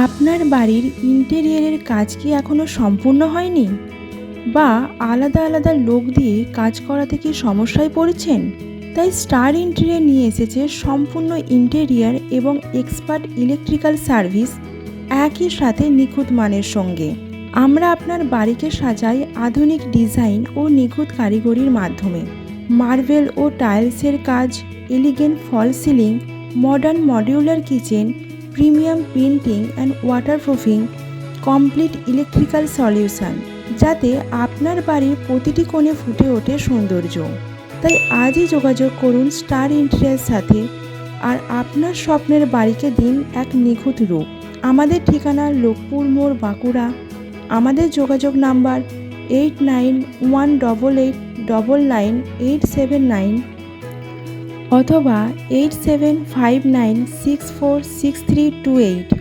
আপনার বাড়ির ইন্টেরিয়রের কাজ কি এখনও সম্পূর্ণ হয়নি, বা আলাদা আলাদা লোক দিয়ে কাজ করাতে কি সমস্যায় পড়েছেন? তাই স্টার ইন্টেরিয়র নিয়ে এসেছে সম্পূর্ণ ইন্টেরিয়র এবং এক্সপার্ট ইলেকট্রিক্যাল সার্ভিস একই সাথে নিখুঁত মানের সঙ্গে। আমরা আপনার বাড়িকে সাজাই আধুনিক ডিজাইন ও নিখুঁত কারিগরির মাধ্যমে। মার্বেল ও টাইলসের কাজ, elegant false ceiling, modern modular kitchen, premium painting and waterproofing, complete electrical solution, যাতে আপনার বাড়ির প্রতিটি কোণে ফুটে ওঠে সৌন্দর্য। তাই আজই যোগাযোগ করুন স্টার ইন্টেরিয়রের সাথে, আর আপনার স্বপ্নের বাড়িকে দিন এক নিখুঁত রূপ। আমাদের ঠিকানা লোকপুর মোড়, বাঁকুড়া। আমাদের যোগাযোগ নাম্বার 8918899879 অথবা 8759646328।